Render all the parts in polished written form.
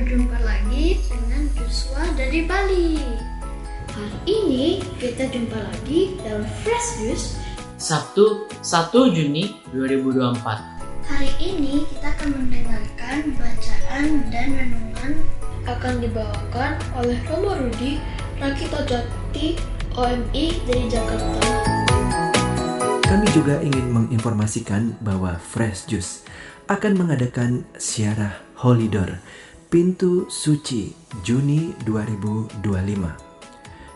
Berjumpa lagi dengan Joshua dari Bali. Hari ini kita jumpa lagi dalam Fresh Juice Sabtu 1 Juni 2024. Hari ini kita akan mendengarkan bacaan dan renungan akan dibawakan oleh Romo Rudi Rakito Jati OMI dari Jakarta. Kami juga ingin menginformasikan bahwa Fresh Juice akan mengadakan Ziarah Holy Door Pintu Suci Juni 2025.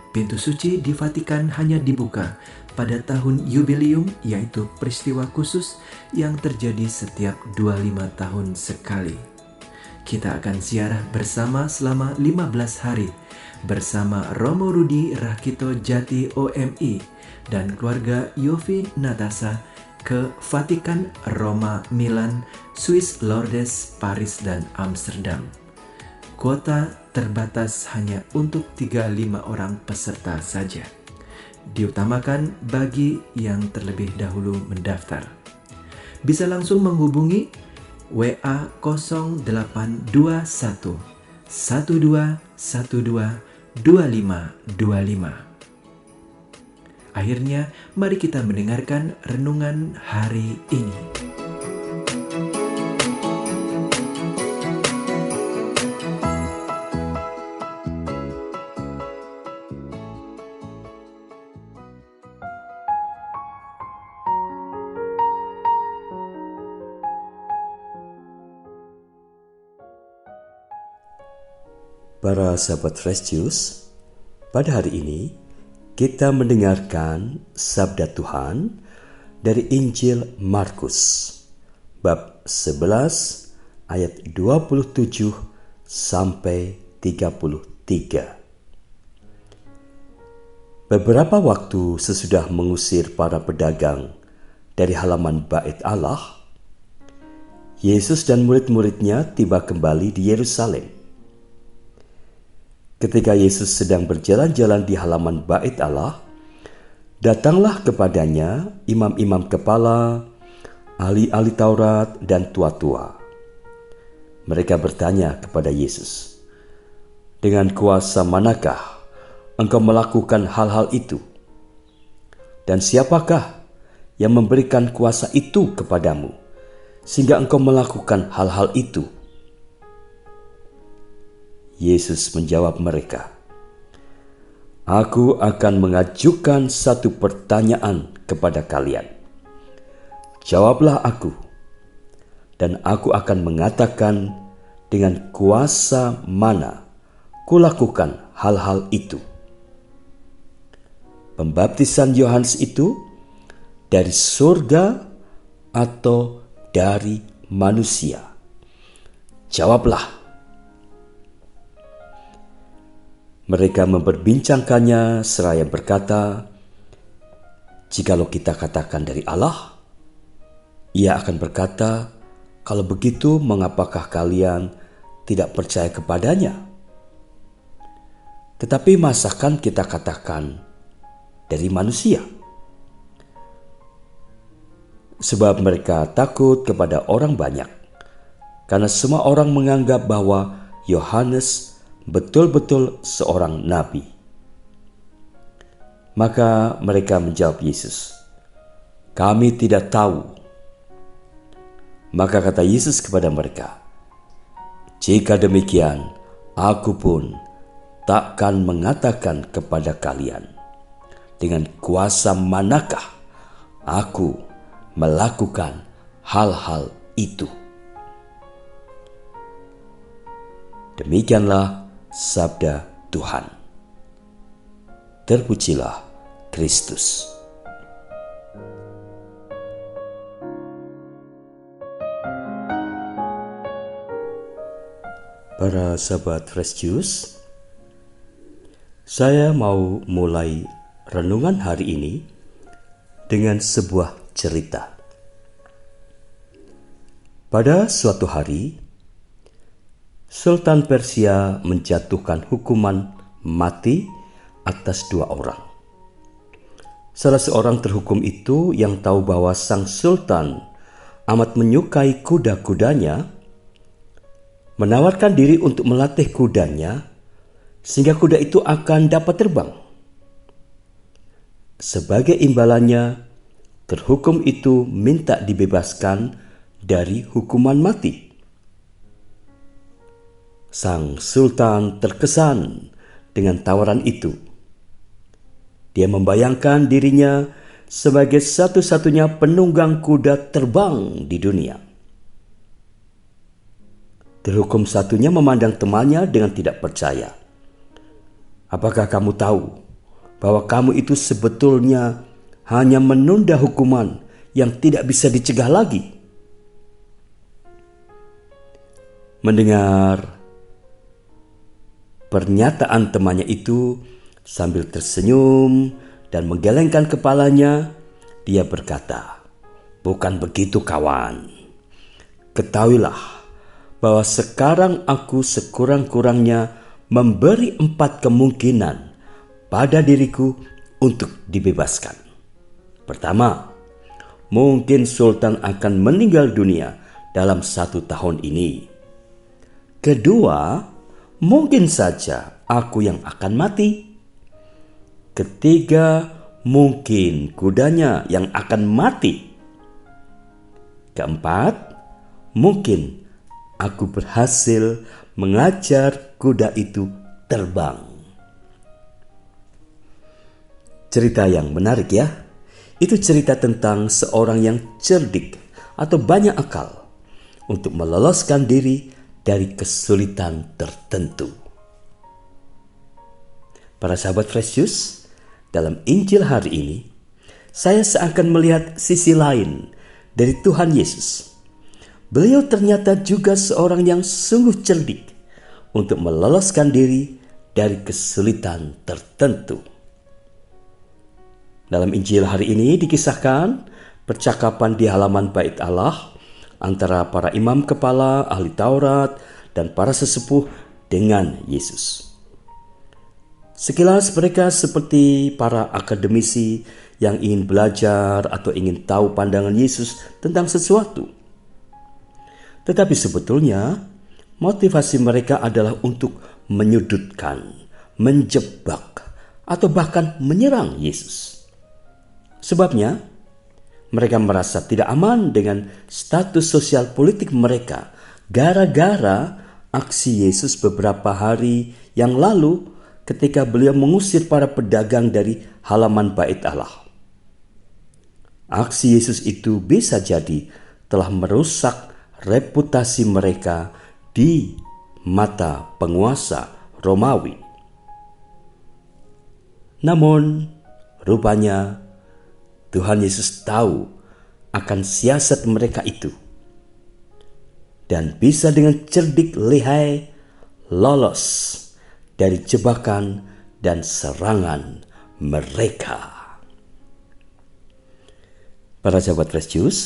Pintu suci di Vatikan hanya dibuka pada tahun jubileum, yaitu peristiwa khusus yang terjadi setiap 25 tahun sekali. Kita akan ziarah bersama selama 15 hari bersama Romo Rudi Rakito Jati OMI dan keluarga Yofi Natasha ke Vatikan, Roma, Milan, Swiss, Lourdes, Paris, dan Amsterdam. Kuota terbatas hanya untuk 35 orang peserta saja. Diutamakan bagi yang terlebih dahulu mendaftar. Bisa langsung menghubungi WA 0821 1212 2525. Akhirnya, mari kita mendengarkan renungan hari ini. Para sahabat Fresh Juice, pada hari ini kita mendengarkan sabda Tuhan dari Injil Markus bab 11 ayat 27 sampai 33. Beberapa waktu sesudah mengusir para pedagang dari halaman Bait Allah, Yesus dan murid-muridnya tiba kembali di Yerusalem. Ketika Yesus sedang berjalan-jalan di halaman Bait Allah, datanglah kepadanya imam-imam kepala, ahli-ahli Taurat, dan tua-tua. Mereka bertanya kepada Yesus, "Dengan kuasa manakah Engkau melakukan hal-hal itu? Dan siapakah yang memberikan kuasa itu kepadamu, sehingga Engkau melakukan hal-hal itu?" Yesus menjawab mereka, "Aku akan mengajukan satu pertanyaan kepada kalian. Jawablah aku, dan aku akan mengatakan dengan kuasa mana kulakukan hal-hal itu. Pembaptisan Yohanes itu dari surga atau dari manusia? Jawablah." Mereka memperbincangkannya seraya berkata, "Jikalau kita katakan dari Allah," ia akan berkata, "Kalau begitu mengapakah kalian tidak percaya kepadanya? Tetapi masakan kita katakan dari manusia?" Sebab mereka takut kepada orang banyak, karena semua orang menganggap bahwa Yohanes betul-betul seorang nabi. Maka mereka menjawab Yesus, "Kami tidak tahu." Maka kata Yesus kepada mereka, "Jika demikian, aku pun takkan mengatakan kepada kalian, dengan kuasa manakah aku melakukan hal-hal itu." Demikianlah sabda Tuhan. Terpujilah Kristus. Para sahabat Fresh Juice, saya mau mulai renungan hari ini dengan sebuah cerita. Pada suatu hari, Sultan Persia menjatuhkan hukuman mati atas 2 orang. Salah seorang terhukum itu yang tahu bahwa sang sultan amat menyukai kuda-kudanya, menawarkan diri untuk melatih kudanya sehingga kuda itu akan dapat terbang. Sebagai imbalannya, terhukum itu minta dibebaskan dari hukuman mati. Sang sultan terkesan dengan tawaran itu. Dia membayangkan dirinya sebagai satu-satunya penunggang kuda terbang di dunia. Terhukum satunya memandang temannya dengan tidak percaya. Apakah kamu tahu bahwa kamu itu sebetulnya hanya menunda hukuman yang tidak bisa dicegah lagi? Mendengar pernyataan temannya itu, sambil tersenyum dan menggelengkan kepalanya, dia berkata, "Bukan begitu kawan. Ketahuilah bahwa sekarang aku sekurang-kurangnya memberi 4 kemungkinan pada diriku untuk dibebaskan. Pertama, mungkin Sultan akan meninggal dunia dalam 1 tahun ini. Kedua, mungkin saja aku yang akan mati. Ketiga, mungkin kudanya yang akan mati. Keempat, mungkin aku berhasil mengajar kuda itu terbang." Cerita yang menarik ya. Itu cerita tentang seorang yang cerdik atau banyak akal untuk meloloskan diri dari kesulitan tertentu. Para sahabat Fresh Juice, dalam Injil hari ini, saya seakan melihat sisi lain dari Tuhan Yesus. Beliau ternyata juga seorang yang sungguh cerdik untuk meloloskan diri dari kesulitan tertentu. Dalam Injil hari ini dikisahkan percakapan di halaman Bait Allah antara para imam kepala, ahli Taurat, dan para sesepuh dengan Yesus. Sekilas mereka seperti para akademisi yang ingin belajar atau ingin tahu pandangan Yesus tentang sesuatu. Tetapi sebetulnya motivasi mereka adalah untuk menyudutkan, menjebak, atau bahkan menyerang Yesus. Sebabnya, mereka merasa tidak aman dengan status sosial politik mereka gara-gara aksi Yesus beberapa hari yang lalu ketika beliau mengusir para pedagang dari halaman Bait Allah. Aksi Yesus itu bisa jadi telah merusak reputasi mereka di mata penguasa Romawi. Namun, rupanya Tuhan Yesus tahu akan siasat mereka itu dan bisa dengan cerdik lihai lolos dari jebakan dan serangan mereka. Para sahabat Fresh Juice,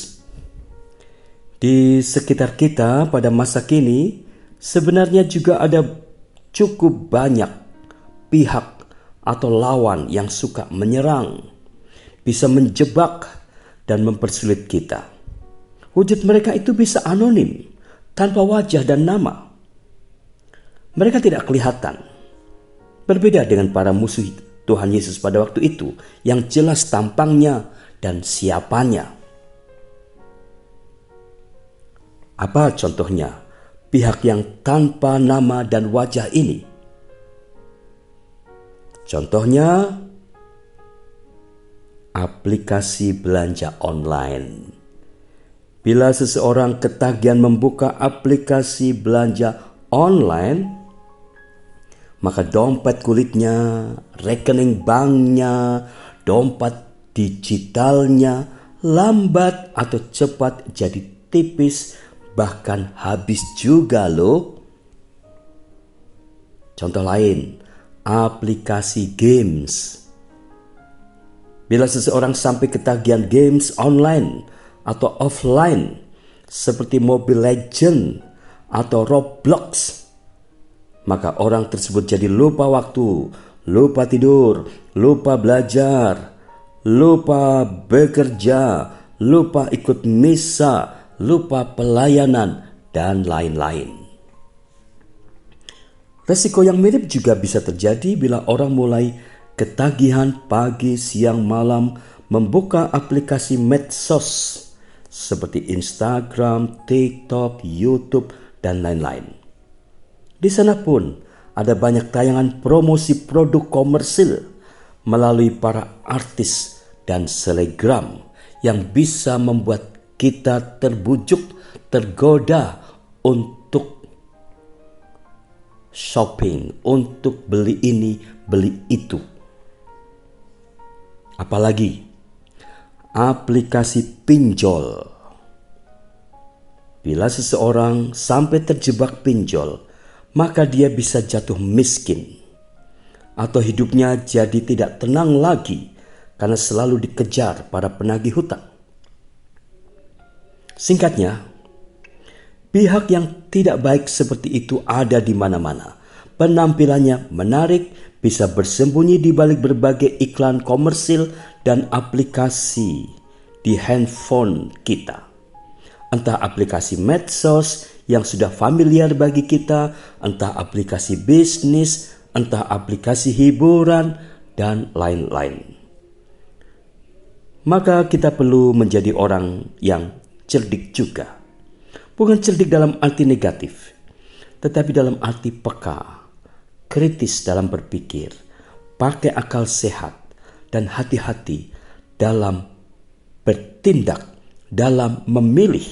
di sekitar kita pada masa kini sebenarnya juga ada cukup banyak pihak atau lawan yang suka menyerang, bisa menjebak dan mempersulit kita. Wujud mereka itu bisa anonim, tanpa wajah dan nama. Mereka tidak kelihatan. Berbeda dengan para musuh Tuhan Yesus pada waktu itu yang jelas tampangnya dan siapanya. Apa contohnya pihak yang tanpa nama dan wajah ini? Contohnya aplikasi belanja online. Bila seseorang ketagihan membuka aplikasi belanja online, maka dompet kulitnya, rekening banknya, dompet digitalnya lambat atau cepat jadi tipis, bahkan habis juga loh. Contoh lain, aplikasi games. Bila seseorang sampai ketagihan games online atau offline seperti Mobile Legends atau Roblox, maka orang tersebut jadi lupa waktu, lupa tidur, lupa belajar, lupa bekerja, lupa ikut misa, lupa pelayanan, dan lain-lain. Resiko yang mirip juga bisa terjadi bila orang mulai ketagihan pagi, siang, malam membuka aplikasi medsos seperti Instagram, TikTok, YouTube, dan lain-lain. Di sana pun ada banyak tayangan promosi produk komersil melalui para artis dan selebgram yang bisa membuat kita terbujuk, tergoda untuk shopping, untuk beli ini, beli itu. Apalagi aplikasi pinjol. Bila seseorang sampai terjebak pinjol, maka dia bisa jatuh miskin atau hidupnya jadi tidak tenang lagi karena selalu dikejar para penagih hutang. Singkatnya, pihak yang tidak baik seperti itu ada di mana-mana. Penampilannya menarik, bisa bersembunyi di balik berbagai iklan komersil dan aplikasi di handphone kita. Entah aplikasi medsos yang sudah familiar bagi kita, entah aplikasi bisnis, entah aplikasi hiburan, dan lain-lain. Maka kita perlu menjadi orang yang cerdik juga. Bukan cerdik dalam arti negatif, tetapi dalam arti peka, kritis dalam berpikir, pakai akal sehat, dan hati-hati dalam bertindak, dalam memilih,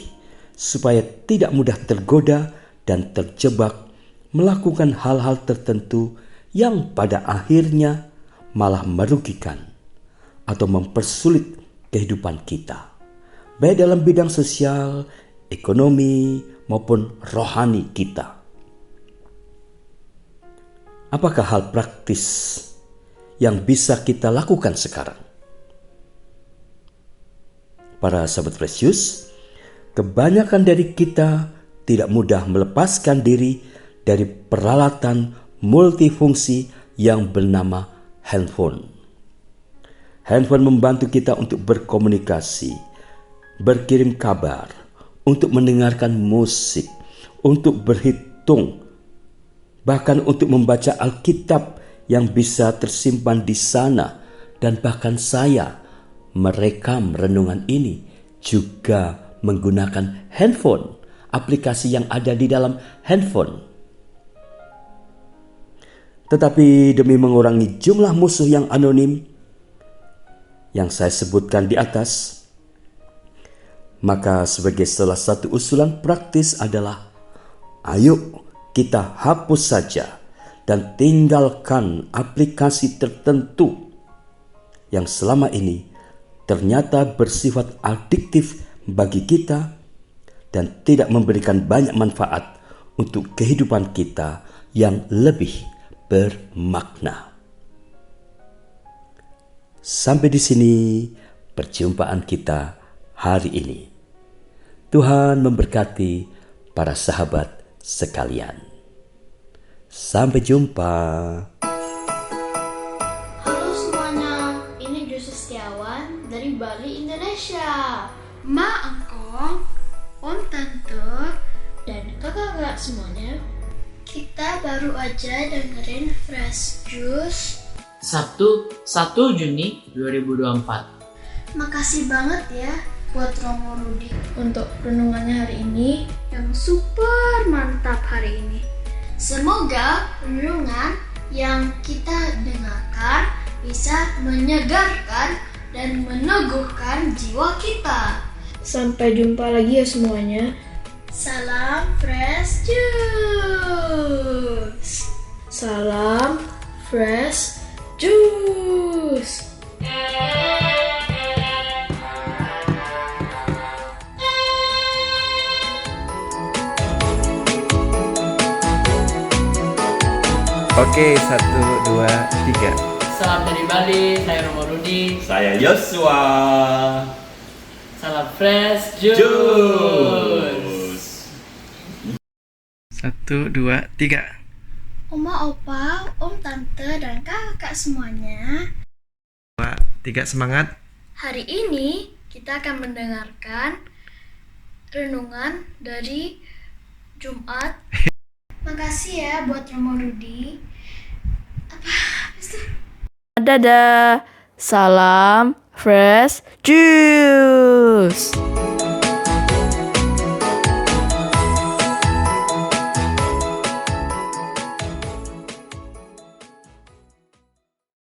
supaya tidak mudah tergoda dan terjebak melakukan hal-hal tertentu yang pada akhirnya malah merugikan atau mempersulit kehidupan kita, baik dalam bidang sosial, ekonomi, maupun rohani kita. Apakah hal praktis yang bisa kita lakukan sekarang? Para sahabat Precious, kebanyakan dari kita tidak mudah melepaskan diri dari peralatan multifungsi yang bernama handphone. Handphone membantu kita untuk berkomunikasi, berkirim kabar, untuk mendengarkan musik, untuk berhitung, bahkan untuk membaca Alkitab yang bisa tersimpan di sana. Dan bahkan saya merekam renungan ini juga menggunakan handphone, aplikasi yang ada di dalam handphone. Tetapi demi mengurangi jumlah musuh yang anonim yang saya sebutkan di atas, maka sebagai salah satu usulan praktis adalah, ayo kita hapus saja dan tinggalkan aplikasi tertentu yang selama ini ternyata bersifat adiktif bagi kita dan tidak memberikan banyak manfaat untuk kehidupan kita yang lebih bermakna. Sampai di sini perjumpaan kita hari ini. Tuhan memberkati para sahabat sekalian. Sampai jumpa. Halo semuanya, ini Josie Setiawan dari Bali, Indonesia. Ma, Angkong, Om, Tante, dan kakak-kakak semuanya. Kita baru aja dengerin Fresh Juice Sabtu 1 Juni 2024. Makasih banget ya buat Romo Rudi untuk renungannya hari ini yang super mantap hari ini. Semoga renungan yang kita dengarkan bisa menyegarkan dan meneguhkan jiwa kita. Sampai jumpa lagi ya semuanya. Salam Fresh Juice. Salam Fresh Juice. Oke, 1, 2, 3. Salam dari Bali, saya Romo Rudi. Saya Yosua. Salam Fresh Juice. 1, 2, 3. Oma, opa, om, tante, dan kakak semuanya. 2, 3, semangat. Hari ini kita akan mendengarkan renungan dari Jumat Makasih ya buat Romo Rudi. Dadah. Salam Fresh Juice.